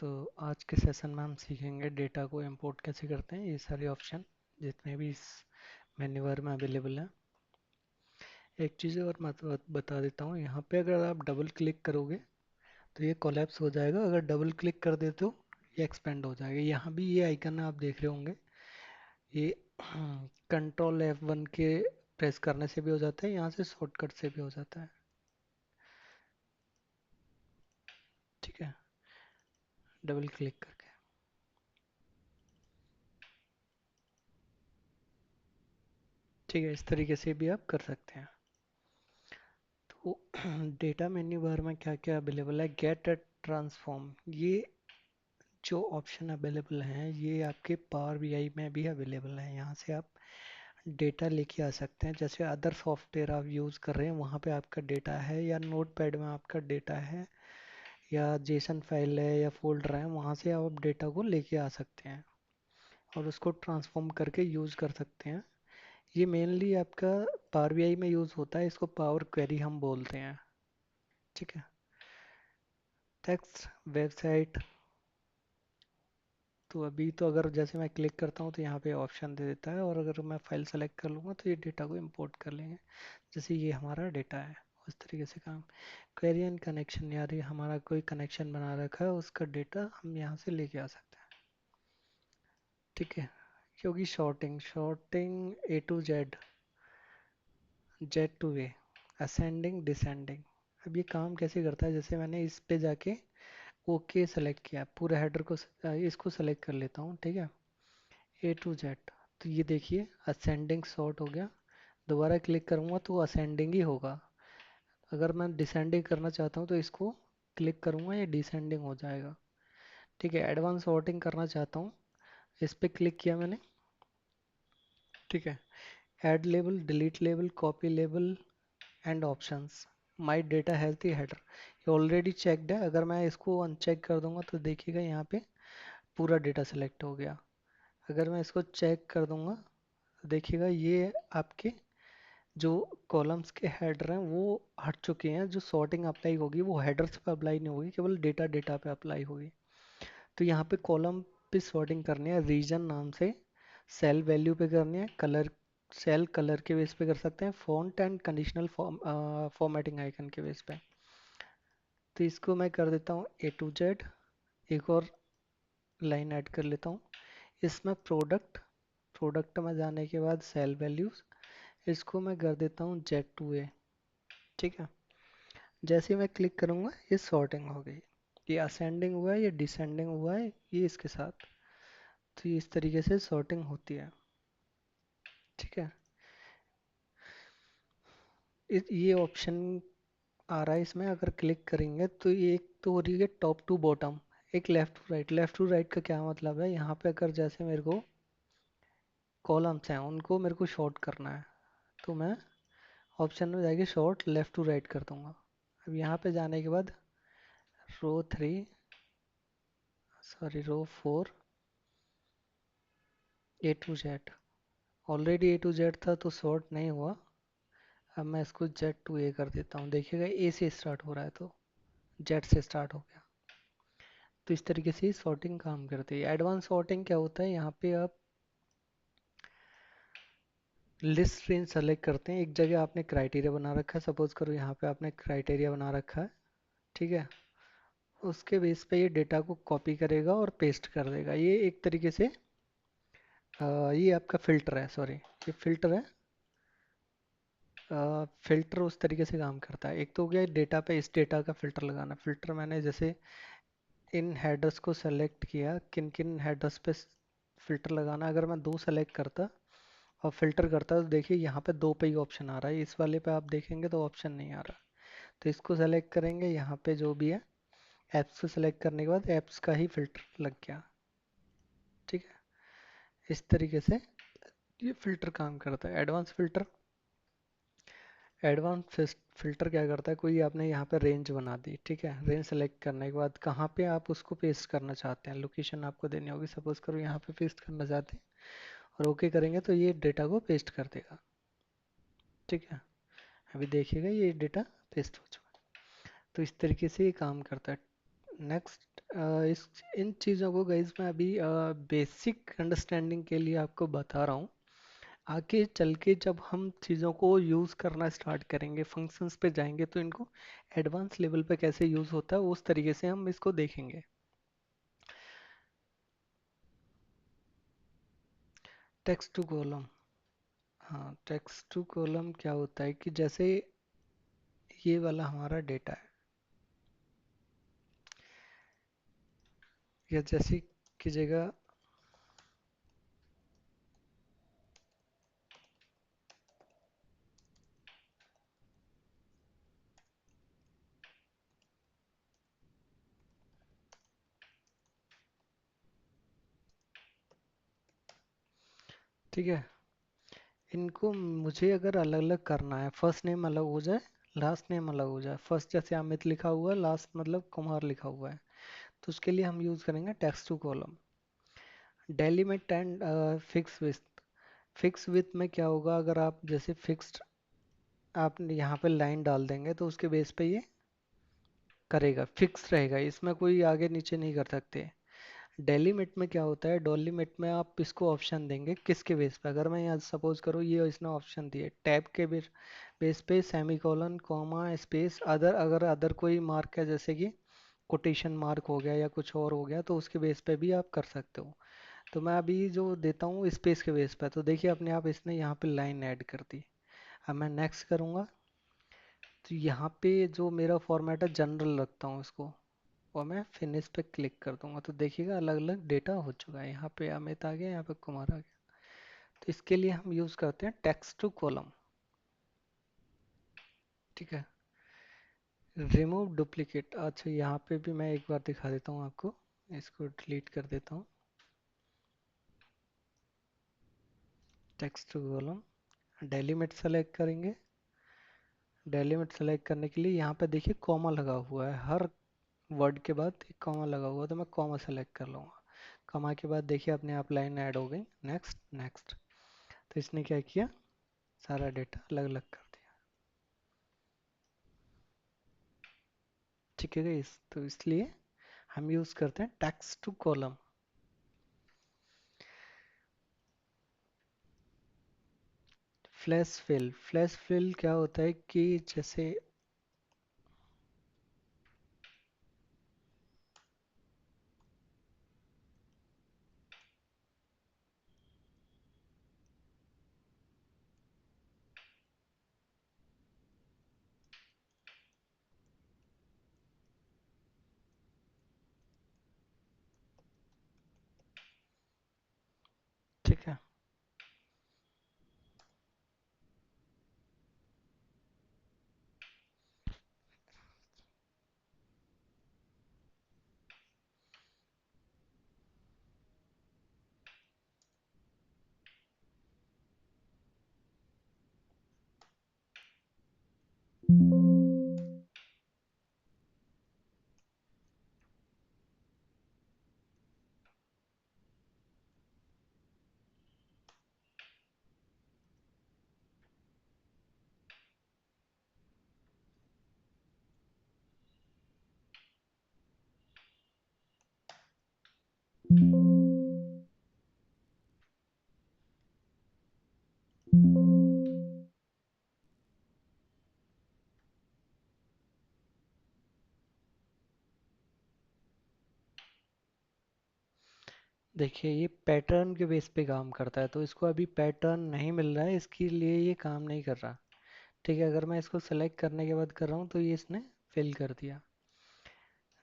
तो आज के सेशन में हम सीखेंगे डेटा को इंपोर्ट कैसे करते हैं। ये सारे ऑप्शन जितने भी इस मेन्यू बार में अवेलेबल हैं। एक चीज़ और मैं तो बता देता हूँ, यहाँ पे अगर आप डबल क्लिक करोगे तो ये कोलैप्स हो जाएगा। अगर डबल क्लिक कर देते हो ये एक्सपेंड हो जाएगा। यहाँ भी ये आइकन आप देख रहे होंगे, ये कंट्रोल F1 के प्रेस करने से भी हो जाता है, यहाँ से शॉर्टकट से भी हो जाता है। ठीक है, डबल क्लिक करके। ठीक है, इस तरीके से भी आप कर सकते हैं। तो डेटा मेन्यू बार में क्या क्या अवेलेबल है, गेट एट ट्रांसफॉर्म, ये जो ऑप्शन अवेलेबल हैं ये आपके पावर बीआई में भी अवेलेबल है। यहाँ से आप डेटा लेके आ सकते हैं। जैसे अदर सॉफ्टवेयर आप यूज़ कर रहे हैं वहाँ पे आपका डेटा है, या नोटपैड में आपका डेटा है, या जेसन फाइल है, या फोल्डर है, वहाँ से आप डेटा को लेके आ सकते हैं और उसको ट्रांसफॉर्म करके यूज़ कर सकते हैं। ये मेनली आपका पावर बीआई में यूज़ होता है, इसको पावर क्वेरी हम बोलते हैं। ठीक है, टेक्स्ट वेबसाइट। तो अभी तो अगर जैसे मैं क्लिक करता हूँ तो यहाँ पे ऑप्शन दे देता है, और अगर मैं फाइल सेलेक्ट कर लूँगा तो ये डेटा को इंपोर्ट कर लेंगे। जैसे ये हमारा डेटा है, उस तरीके से काम। क्वेरी एंड कनेक्शन, यार ये हमारा कोई कनेक्शन बना रखा है, उसका डेटा हम यहाँ से लेके आ सकते हैं। ठीक है, क्योंकि sorting sorting A to Z, Z to A, ascending descending. अब ये काम कैसे करता है, जैसे मैंने इस पे जाके ओके सेलेक्ट किया, पूरा हेडर को इसको सेलेक्ट कर लेता हूँ। ठीक है, A to Z, तो ये देखिए असेंडिंग सॉर्ट हो गया। दोबारा क्लिक करूँगा तो असेंडिंग ही होगा। अगर मैं डिसेंडिंग करना चाहता हूँ तो इसको क्लिक करूँगा, ये डिसेंडिंग हो जाएगा। ठीक है, एडवांस सॉर्टिंग करना चाहता हूँ, इस पे क्लिक किया मैंने। ठीक है, add label, delete label, copy label and options, my data health header, ये ऑलरेडी चेक्ड है। अगर मैं इसको अनचेक कर दूंगा तो देखिएगा यहाँ पे पूरा डेटा सेलेक्ट हो गया। अगर मैं इसको चेक कर दूंगा तो देखिएगा ये आपके जो कॉलम्स के हेडर हैं वो हट चुके हैं। जो सॉर्टिंग अप्लाई होगी वो हेडर्स पे अप्लाई नहीं होगी, केवल डेटा डेटा पे अप्लाई होगी। तो यहाँ पे कॉलम पे सॉर्टिंग करनी है रीजन नाम से, सेल वैल्यू पे करनी है, कलर सेल कलर के बेस पे कर सकते हैं, font and conditional formatting icon के बेस पे। तो इसको मैं कर देता हूँ A to Z। एक और लाइन ऐड कर लेता हूँ इसमें, प्रोडक्ट। प्रोडक्ट में जाने के बाद सेल वैल्यूज, इसको मैं कर देता हूँ Z to A। ठीक है, जैसे ही मैं क्लिक करूँगा ये सॉर्टिंग हो गई। ये असेंडिंग हुआ है, ये डिसेंडिंग हुआ है, ये इसके साथ। तो ये इस तरीके से सॉर्टिंग होती है। ठीक है, ये ऑप्शन आ रहा है इसमें, अगर क्लिक करेंगे तो ये एक तो हो रही है टॉप टू बॉटम, एक left to right. Left to right का क्या मतलब है, यहाँ पे अगर जैसे मेरे को कॉलम्स हैं उनको मेरे को शॉर्ट करना है तो मैं ऑप्शन में जाके शॉर्ट लेफ्ट टू राइट कर दूंगा। अब यहाँ पे जाने के बाद row 3, sorry row 4, A to Z, already A to Z था तो शॉर्ट नहीं हुआ। अब मैं इसको Z to A कर देता हूँ। देखिएगा A से स्टार्ट हो रहा है तो Z से स्टार्ट हो गया। तो इस तरीके से सॉर्टिंग काम करती है। एडवांस सॉर्टिंग क्या होता है, यहाँ पे आप लिस्ट रेंज सेलेक्ट करते हैं। एक जगह आपने क्राइटेरिया बना रखा है, सपोज करो यहाँ पे आपने क्राइटेरिया बना रखा है। ठीक है, उसके बेस पे ये डेटा को कॉपी करेगा और पेस्ट कर देगा। ये एक तरीके से ये आपका फिल्टर है, सॉरी ये फिल्टर है। फिल्टर उस तरीके से काम करता है। एक तो हो गया डेटा पे इस डेटा का फिल्टर लगाना। फिल्टर मैंने जैसे इन हेडर्स को सेलेक्ट किया, किन किन हेडर्स पे फिल्टर लगाना। अगर मैं दो सेलेक्ट करता और फिल्टर करता तो देखिए यहाँ पे दो पे ही ऑप्शन आ रहा है, इस वाले पे आप देखेंगे तो ऑप्शन नहीं आ रहा। तो इसको सेलेक्ट करेंगे, यहाँ पे जो भी है एप्स को सेलेक्ट करने के बाद एप्स का ही फिल्टर लग गया। ठीक है, इस तरीके से ये फिल्टर काम करता है। एडवांस फिल्टर, एडवांस फिल्टर क्या करता है, कोई आपने यहाँ पे रेंज बना दी। ठीक है, रेंज सेलेक्ट करने के बाद कहाँ पे आप उसको पेस्ट करना चाहते हैं, लोकेशन आपको देनी होगी। सपोज करो यहाँ पे पेस्ट करना चाहते हैं और ओके करेंगे तो ये डेटा को पेस्ट कर देगा। ठीक है, अभी देखिएगा ये डेटा पेस्ट हो चुका है। तो इस तरीके से ये काम करता है। नेक्स्ट, इस इन चीज़ों को गाइज मैं अभी बेसिक अंडरस्टैंडिंग के लिए आपको बता रहा हूँ। आगे चल के जब हम चीज़ों को यूज़ करना स्टार्ट करेंगे, फंक्शंस पे जाएंगे, तो इनको एडवांस लेवल पे कैसे यूज़ होता है उस तरीके से हम इसको देखेंगे। Text to column. हाँ, टेक्स्ट टू कॉलम क्या होता है कि जैसे ये वाला हमारा डेटा है, या जैसी की जगह, ठीक है, इनको मुझे अगर अलग अलग करना है, फर्स्ट नेम अलग हो जाए, लास्ट नेम अलग हो जाए, फर्स्ट जैसे अमित लिखा हुआ है, लास्ट मतलब कुमार लिखा हुआ है, तो उसके लिए हम यूज़ करेंगे text to column. Delimit and fixed width. Fixed width में क्या होगा, अगर आप जैसे फिक्स्ड आप यहाँ पे लाइन डाल देंगे तो उसके बेस पे ये करेगा, फिक्स रहेगा, इसमें कोई आगे नीचे नहीं कर सकते। डेलीमिट में क्या होता है, डेलीमिट में आप इसको ऑप्शन देंगे किसके बेस पे, अगर मैं यहाँ सपोज करूँ ये इसने ऑप्शन दिए टैब के बेस पे, semi colon, comma, space, other, अगर अदर कोई मार्क है जैसे कि कोटेशन मार्क हो गया या कुछ और हो गया, तो उसके बेस पे भी आप कर सकते हो। तो मैं अभी जो देता हूँ स्पेस के बेस पे, तो देखिए अपने आप इसने यहाँ पे लाइन ऐड कर दी। अब मैं नेक्स्ट करूँगा, तो यहाँ पे जो मेरा फॉर्मेट है जनरल रखता हूँ इसको, और मैं फिनिश पे क्लिक कर दूंगा, तो देखिएगा अलग अलग डेटा हो चुका है, यहाँ पे अमित आ गया, यहाँ पे कुमार आ गया। तो इसके लिए हम यूज करते हैं टेक्स्ट टू कॉलम। ठीक है, रिमूव डुप्लीकेट। अच्छा, यहाँ पे भी मैं एक बार दिखा देता हूँ आपको, इसको डिलीट कर देता हूँ। टेक्स्ट टू कॉलम, डेलीमिट सेलेक्ट करेंगे। डेलीमिट सेलेक्ट करने के लिए यहाँ पे देखिए कॉमा लगा हुआ है, हर वर्ड के बाद एक कॉमा लगा हुआ है, तो मैं कॉमा सेलेक्ट कर लूँगा। कॉमा के बाद देखिए अपने आप लाइन ऐड हो गई, नेक्स्ट नेक्स्ट। तो इसने क्या किया, सारा डेटा अलग अलग कर दिया। ठीक है गाइस, तो इसलिए हम यूज करते हैं text to column. Flash fill क्या होता है कि जैसे, ठीक है, देखिए ये पैटर्न के बेस पे काम करता है, तो इसको अभी पैटर्न नहीं मिल रहा है, इसके लिए ये काम नहीं कर रहा। ठीक है, अगर मैं इसको सेलेक्ट करने के बाद कर रहा हूँ तो ये इसने फिल कर दिया।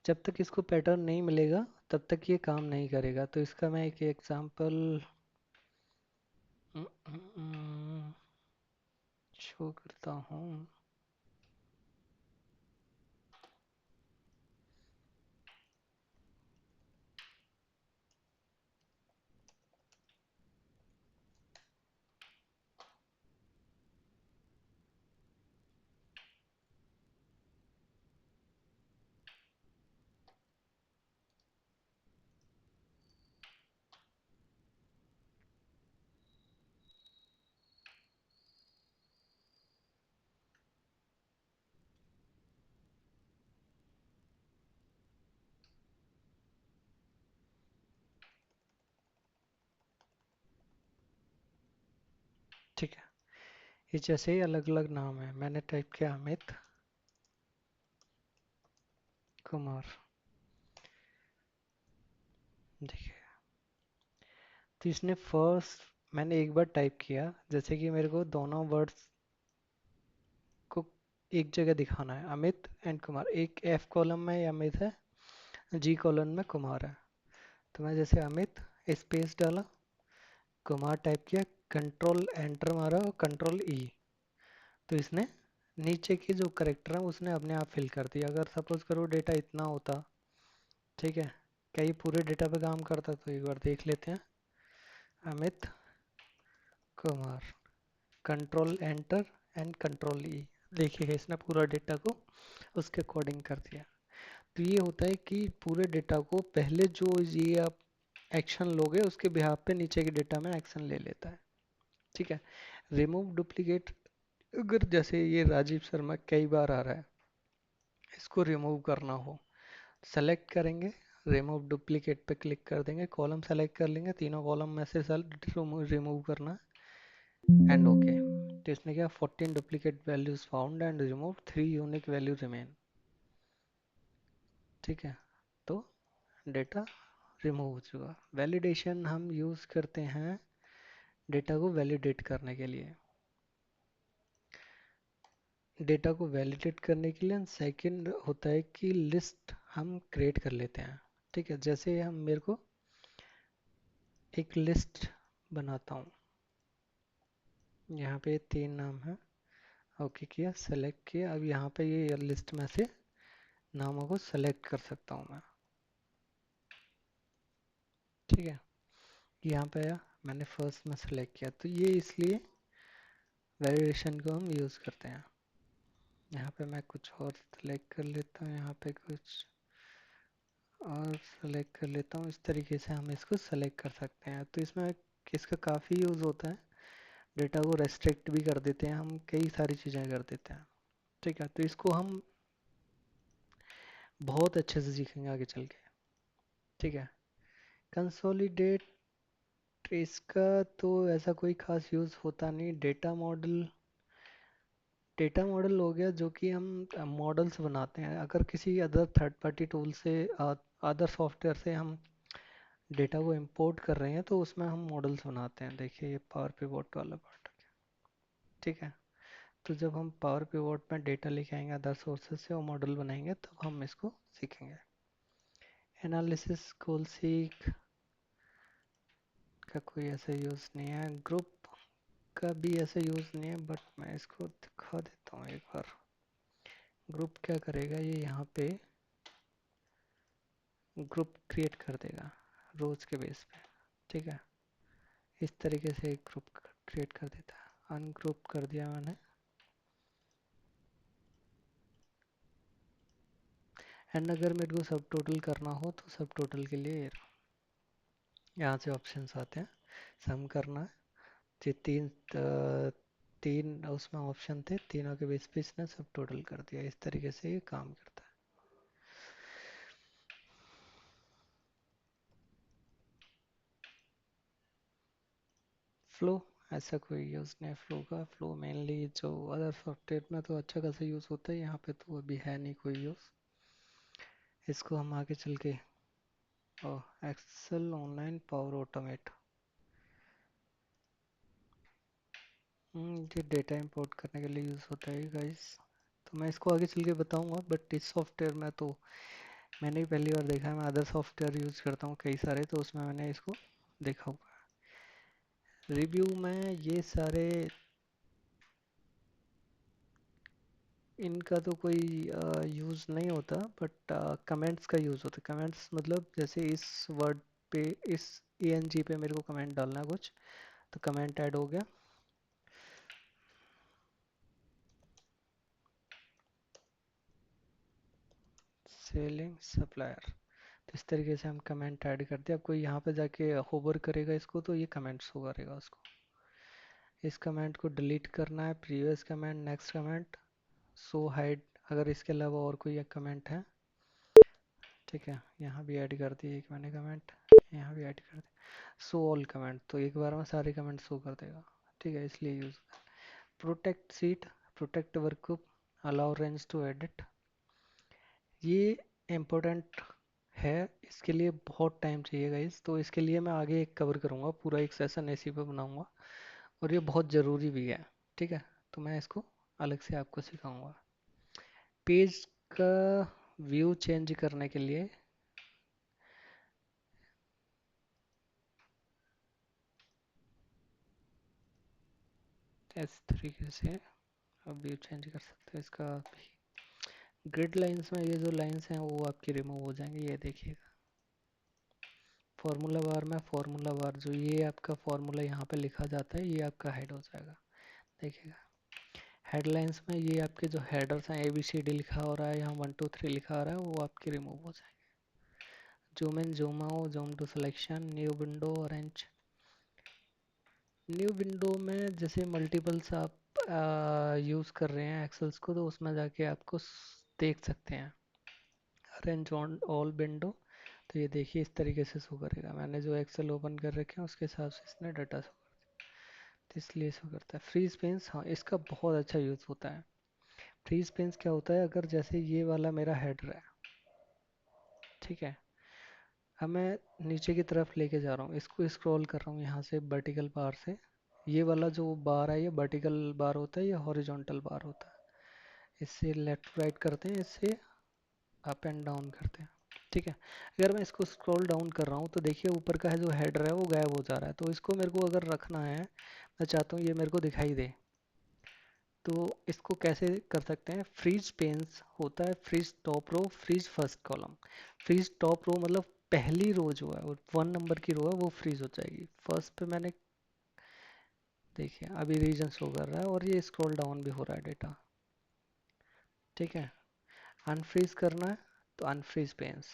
जब तक इसको पैटर्न नहीं मिलेगा तब तक ये काम नहीं करेगा। तो इसका मैं एक एग्जांपल शो करता हूँ। ठीक है, ये जैसे ही अलग अलग नाम है, मैंने टाइप किया अमित कुमार। देखिए, तो इसने फर्स्ट, मैंने एक बार टाइप किया, जैसे कि मेरे को दोनों वर्ड्स को एक जगह दिखाना है, अमित एंड कुमार। एक एफ कॉलम में अमित है, जी कॉलम में कुमार है। तो मैं जैसे अमित स्पेस डाला, कुमार टाइप किया, कंट्रोल एंटर मारा और कंट्रोल ई, तो इसने नीचे की जो करेक्टर है उसने अपने आप फिल कर दिया। अगर सपोज करो डेटा इतना होता, ठीक है, क्या ये पूरे डेटा पे काम करता? तो एक बार देख लेते हैं। Amit Kumar, control enter and control ई, देखिए इसने पूरा डेटा को उसके अकॉर्डिंग कर दिया। तो ये होता है कि पूरे डेटा को पहले जो ये आप एक्शन लोगे उसके बिहाफ पे नीचे के डेटा में एक्शन ले लेता है। ठीक है, रिमूव डुप्लीकेट, अगर जैसे ये राजीव शर्मा कई बार आ रहा है, इसको रिमूव करना हो, सेलेक्ट करेंगे, रिमूव डुप्लीकेट पे क्लिक कर देंगे, कॉलम सेलेक्ट कर लेंगे, तीनों कॉलम में से रिमूव करना एंड ओके। तो इसने क्या, 14 duplicate values found and remove, 3 unique value remain. ठीक है, तो डेटा रिमूव हो चुका। वैलिडेशन हम यूज करते हैं डेटा को वैलिडेट करने के लिए। डेटा को वैलिडेट करने के लिए सेकंड होता है कि लिस्ट हम क्रिएट कर लेते हैं। ठीक है, जैसे हम, मेरे को एक लिस्ट बनाता हूँ, यहाँ पे 3 नाम है, ओके किया, सेलेक्ट किया। अब यहाँ पे ये लिस्ट में से नामों को सेलेक्ट कर सकता हूँ मैं। ठीक है, यहाँ पे आया, मैंने फर्स्ट में सेलेक्ट किया, तो ये इसलिए वैलिडेशन को हम यूज़ करते हैं। यहाँ पे मैं कुछ और सेलेक्ट कर लेता हूँ, यहाँ पे कुछ और सेलेक्ट कर लेता हूँ। इस तरीके से हम इसको सेलेक्ट कर सकते हैं। तो इसमें इसका काफ़ी यूज़ होता है। डेटा को रेस्ट्रिक्ट भी कर देते हैं हम, कई सारी चीज़ें कर देते हैं। ठीक है, तो इसको हम बहुत अच्छे से सीखेंगे आगे चल के। ठीक है, कंसोलिडेट, इसका तो ऐसा कोई खास यूज़ होता नहीं। डेटा मॉडल, डेटा मॉडल हो गया जो कि हम मॉडल्स बनाते हैं। अगर किसी अदर थर्ड पार्टी टूल से, अदर सॉफ्टवेयर से हम डेटा को इंपोर्ट कर रहे हैं तो उसमें हम मॉडल्स बनाते हैं। देखिए ये पावर पिवोट वाला पार्ट। ठीक है, तो जब हम पावर पिवोट में डेटा लेके आएंगे अदर सोर्सेज से और मॉडल बनाएंगे तब हम इसको सीखेंगे। एनालिसिस गोल सीक का कोई ऐसा यूज़ नहीं है, ग्रुप का भी ऐसा यूज़ नहीं है, बट मैं इसको दिखा देता हूँ एक बार। ग्रुप क्या करेगा, ये यहाँ पे ग्रुप क्रिएट कर देगा रोज के बेस पे। ठीक है, इस तरीके से एक ग्रुप क्रिएट कर देता है। अनग्रुप कर दिया मैंने। एंड अगर मेरे को सब टोटल करना हो तो सब टोटल के लिए यहाँ से ऑप्शंस आते हैं, सम करना है। ये तीन उसमें ऑप्शन थे, तीनों के बेस पे इसने सब टोटल कर दिया। इस तरीके से ये काम करता है। फ्लो, ऐसा कोई यूज़ नहीं है फ्लो का। फ्लो मेनली जो अदर सॉफ्टवेयर में तो अच्छा खासा यूज़ होता है, यहाँ पे तो अभी है नहीं कोई यूज़। इसको हम आगे चल के, एक्सेल ऑनलाइन पावर ऑटोमेट, ये डेटा इंपोर्ट करने के लिए यूज़ होता है गाइस। तो मैं इसको आगे चल के बताऊंगा, बट इस सॉफ्टवेयर में तो मैंने भी पहली बार देखा है। मैं अदर सॉफ्टवेयर यूज़ करता हूँ कई सारे, तो उसमें मैंने इसको देखा हुआ है। रिव्यू में ये सारे, इनका तो कोई यूज़ नहीं होता, बट कमेंट्स का यूज़ होता है। कमेंट्स मतलब जैसे इस वर्ड पे, इस ENG पे मेरे को कमेंट डालना है कुछ, तो कमेंट ऐड हो गया। सेलिंग सप्लायर, तो इस तरीके से हम कमेंट ऐड कर दिया। अब कोई यहाँ पे जाके होवर करेगा इसको तो ये कमेंट्स शो करेगा उसको। इस कमेंट को डिलीट करना है, प्रीवियस कमेंट, नेक्स्ट कमेंट, सो हाइड, अगर इसके अलावा और कोई एक कमेंट है। ठीक है, यहाँ भी ऐड कर दिए एक मैंने कमेंट, यहाँ भी ऐड कर दिया। सो ऑल कमेंट, तो एक बार में सारे कमेंट शो कर देगा। ठीक है, इसलिए use. Protect sheet, protect workbook, allow range to edit, ये इम्पोर्टेंट है। इसके लिए बहुत टाइम चाहिए गाइस, तो इसके लिए मैं आगे एक कवर करूँगा, पूरा एक सेशन इसी पे बनाऊँगा, और ये बहुत ज़रूरी भी है। ठीक है, तो मैं इसको अलग से आपको सिखाऊंगा। पेज का व्यू चेंज करने के लिए इस तरीके से आप व्यू चेंज कर सकते हैं। इसका ग्रिड लाइंस में ये जो लाइंस हैं वो आपकी रिमूव हो जाएंगे, ये देखिएगा। फार्मूला बार में फार्मूला बार, जो ये आपका फार्मूला यहाँ पे लिखा जाता है, ये आपका हेड हो जाएगा, देखिएगा। हेडलाइंस में ये आपके जो हेडर्स हैं, ए बी सी डी लिखा हो रहा है, यहाँ 1 2 3 लिखा हो रहा है, वो आपके रिमूव हो जाएंगे। Zoom in, zoom out, zoom to selection, new window, arrange. New window में जैसे मल्टीपल्स आप यूज़ कर रहे हैं एक्सेल्स को, तो उसमें जाके आपको देख सकते हैं। अरेंज ऑन ऑल विंडो, तो ये देखिए इस तरीके से शो करेगा। मैंने जो एक्सेल ओपन कर रखे हैं उसके हिसाब से इसने डाटा शो, तो इसलिए शो करता है। फ्रीज पेंस, हाँ इसका बहुत अच्छा यूज़ होता है। फ्रीज पेंस क्या होता है, अगर जैसे ये वाला मेरा हेडर है, ठीक है, अब मैं नीचे की तरफ लेके जा रहा हूँ, इसको स्क्रॉल कर रहा हूँ यहाँ से वर्टिकल बार से। ये वाला जो बार है, ये वर्टिकल बार होता है या हॉरिजॉन्टल बार होता है। इससे लेफ्ट राइट करते हैं, इससे अप एंड डाउन करते हैं। ठीक है, अगर मैं इसको स्क्रॉल डाउन कर रहा हूँ तो देखिए ऊपर का है जो हेडर है वो गायब हो जा रहा है। तो इसको मेरे को अगर रखना है, मैं चाहता हूँ ये मेरे को दिखाई दे, तो इसको कैसे कर सकते हैं। फ्रीज पेन्स होता है, freeze top row, freeze first column. Freeze top row मतलब पहली रो जो है, वो 1 नंबर की रो है, वो फ्रीज हो जाएगी। फर्स्ट पे मैंने, देखिए अभी रीजन शो कर रहा है और ये स्क्रॉल डाउन भी हो रहा है डेटा। ठीक है, अनफ्रीज करना है तो अनफ्रीज पेन्स।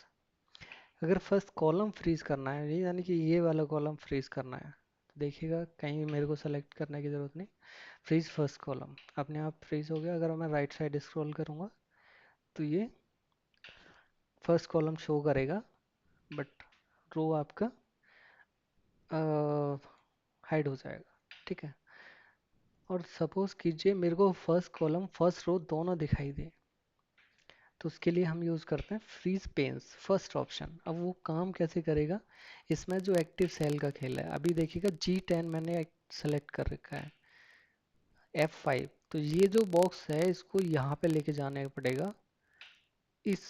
अगर फर्स्ट कॉलम फ्रीज करना है, ये यानी कि ये वाला कॉलम फ्रीज करना है, तो देखिएगा कहीं मेरे को सेलेक्ट करने की ज़रूरत नहीं। फ्रीज फर्स्ट कॉलम अपने आप फ्रीज हो गया। अगर मैं राइट साइड स्क्रॉल करूँगा तो ये फर्स्ट कॉलम शो करेगा, बट रो आपका हाइड हो जाएगा। ठीक है, और सपोज कीजिए मेरे को फर्स्ट कॉलम फर्स्ट रो दोनों दिखाई दे, तो उसके लिए हम यूज़ करते हैं फ्रीज पेन्स फर्स्ट ऑप्शन। अब वो काम कैसे करेगा, इसमें जो एक्टिव सेल का खेल है, अभी देखिएगा G10 मैंने सेलेक्ट कर रखा है, F5, तो ये जो बॉक्स है इसको यहाँ पे लेके जाने पड़ेगा, इस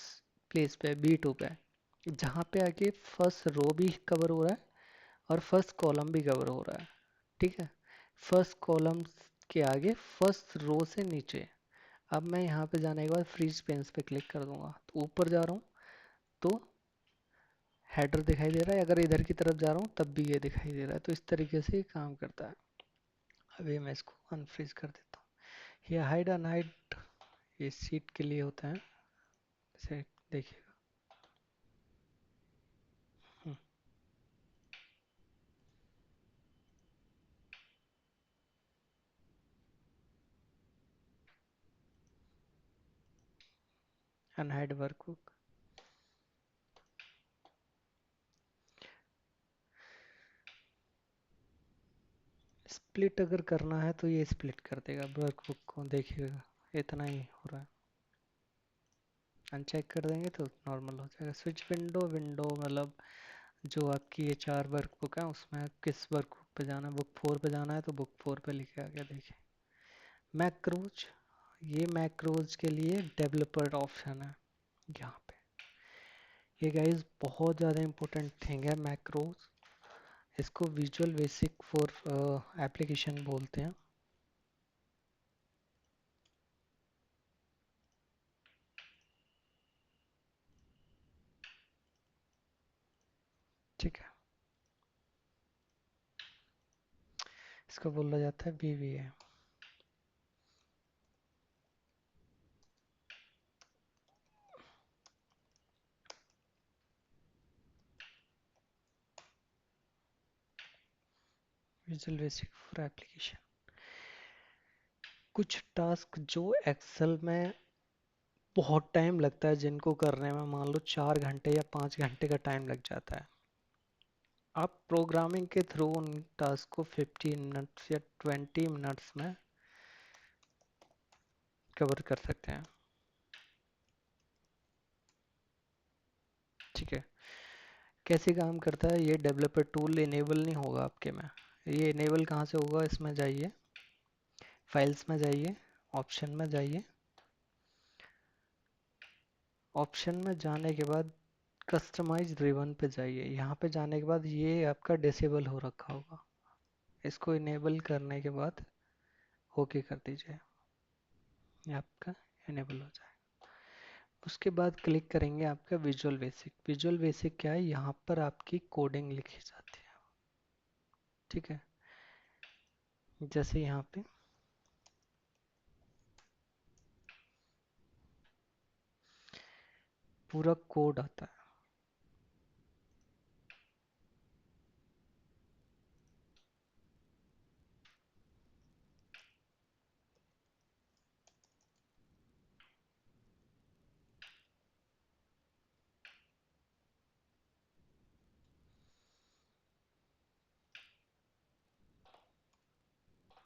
प्लेस पे B2 पे, जहाँ पे आके फर्स्ट रो भी कवर हो रहा है और फर्स्ट कॉलम भी कवर हो रहा है। ठीक है, फर्स्ट कॉलम के आगे फर्स्ट रो से नीचे। अब मैं यहाँ पे जाने के बाद फ्रीज पेन्स पे क्लिक कर दूंगा, तो ऊपर जा रहा हूँ तो हेडर दिखाई दे रहा है, अगर इधर की तरफ जा रहा हूँ तब भी ये दिखाई दे रहा है। तो इस तरीके से ये काम करता है। अभी मैं इसको अनफ्रीज कर देता हूँ। ये हाइड अनहाइड ये सीट के लिए होता है, इसे देखिएगा। अनहाइड वर्कबुक, स्प्लिट अगर करना है तो ये स्प्लिट कर देगा वर्कबुक को, देखिएगा इतना ही हो रहा है। अनचेक कर देंगे तो नॉर्मल हो जाएगा। स्विच विंडो, विंडो मतलब जो आपकी ये 4 वर्कबुक है उसमें किस वर्कबुक पे जाना है, बुक 4 पे जाना है तो बुक 4 पे लिखे आ गया। देखिए मैक्रोज, ये मैक्रोज के लिए डेवलपर ऑप्शन है यहाँ पे। ये गाइस बहुत ज़्यादा इंपॉर्टेंट थिंग है मैक्रोज, इसको विजुअल बेसिक फॉर एप्लीकेशन बोलते हैं। ठीक है, इसको बोला जाता है VBA। Visual basic for application. कुछ टास्क जो एक्सेल में बहुत टाइम लगता है जिनको करने में, मान लो 4 घंटे या 5 घंटे का टाइम लग जाता है, आप प्रोग्रामिंग के थ्रू उन टास्क को 15 मिनट्स या 20 मिनट्स में कवर कर सकते हैं। ठीक है, कैसे काम करता है ये डेवलपर टूल इनेबल नहीं होगा आपके में। ये इनेबल कहाँ से होगा, इसमें जाइए, फाइल्स में जाइए, ऑप्शन में जाइए, ऑप्शन में जाने के बाद कस्टमाइज ड्रिवन पे जाइए। यहाँ पे जाने के बाद ये आपका डिसेबल हो रखा होगा, इसको इनेबल करने के बाद ओके कर दीजिए, ये आपका इनेबल हो जाए। उसके बाद क्लिक करेंगे आपका विजुअल बेसिक। विजुअल बेसिक क्या है, यहाँ पर आपकी कोडिंग लिखी जाती है। ठीक है, जैसे यहाँ पे पूरा कोड आता है।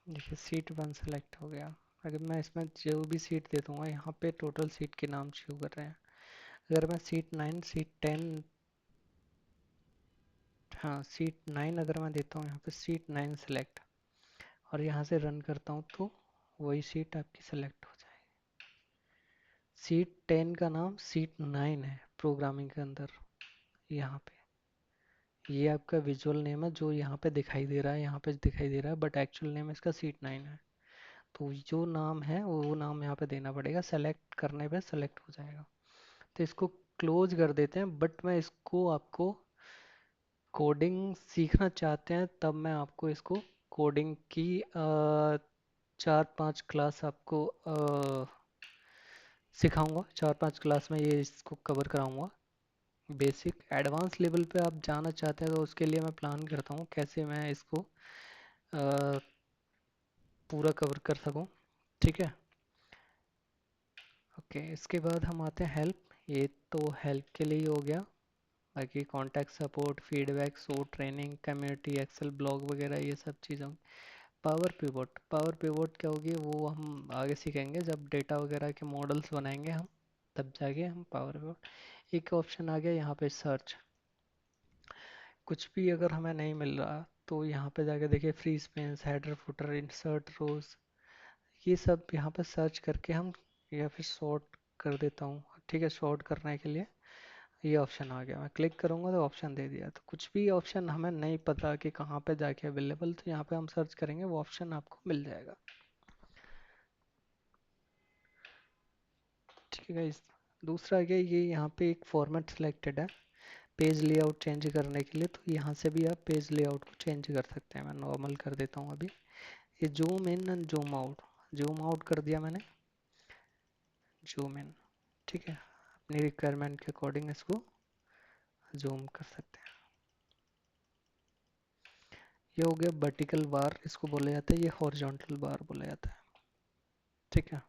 देखिए सीट 1 सेलेक्ट हो गया। अगर मैं इसमें जो भी सीट दे दूंगा, यहाँ पे टोटल सीट के नाम शो कर रहे हैं। अगर मैं सीट 9, सीट 10, हाँ सीट 9 अगर मैं देता हूँ यहाँ पे सीट 9 सेलेक्ट, और यहाँ से रन करता हूँ तो वही सीट आपकी सेलेक्ट हो जाएगी। सीट 10 का नाम सीट 9 है प्रोग्रामिंग के अंदर। यहाँ पे ये आपका विजुअल नेम है जो यहाँ पे दिखाई दे रहा है, यहाँ पे दिखाई दे रहा है, बट एक्चुअल नेम इसका सीट 9 है। तो जो नाम है वो नाम यहाँ पे देना पड़ेगा, सेलेक्ट करने पे सेलेक्ट हो जाएगा। तो इसको क्लोज कर देते हैं, बट मैं इसको आपको कोडिंग सीखना चाहते हैं तब मैं आपको इसको कोडिंग की 4-5 क्लास आपको सिखाऊंगा। 4-5 क्लास में ये इसको कवर कराऊंगा। बेसिक एडवांस लेवल पे आप जाना चाहते हैं तो उसके लिए मैं प्लान करता हूँ कैसे मैं इसको पूरा कवर कर सकूँ। ठीक है, ओके। इसके बाद हम आते हैं हेल्प। ये तो हेल्प के लिए ही हो गया। बाकी contact support, feedback, so training, community, Excel blog वगैरह ये सब चीज़ों। पावर पिवोट, पावर पिवोट क्या होगी वो हम आगे सीखेंगे जब डेटा वगैरह के मॉडल्स बनाएंगे हम, तब जाके हम पावर पिवोट। एक ऑप्शन आ गया यहाँ पे सर्च। कुछ भी अगर हमें नहीं मिल रहा तो यहाँ पे जाके देखिए free space, header, footer, insert, rows, ये सब यहाँ पे सर्च करके हम, या फिर सॉर्ट कर देता हूँ। ठीक है, सॉर्ट करने के लिए ये ऑप्शन आ गया, मैं क्लिक करूँगा तो ऑप्शन दे दिया। तो कुछ भी ऑप्शन हमें नहीं पता कि कहाँ पे जाके अवेलेबल, तो यहाँ पे हम सर्च करेंगे वो ऑप्शन आपको मिल जाएगा। ठीक है, इस दूसरा क्या, ये यहाँ पे एक फॉर्मेट सिलेक्टेड है पेज लेआउट चेंज करने के लिए, तो यहाँ से भी आप पेज लेआउट को चेंज कर सकते हैं। मैं नॉर्मल कर देता हूँ अभी। ये zoom in and zoom out कर दिया मैंने, जूम इन। ठीक है, अपनी रिक्वायरमेंट के अकॉर्डिंग इसको जूम कर सकते हैं। ये हो गया वर्टिकल बार, इसको बोला जाता है, ये हॉरिजॉन्टल बार बोला जाता है। ठीक है,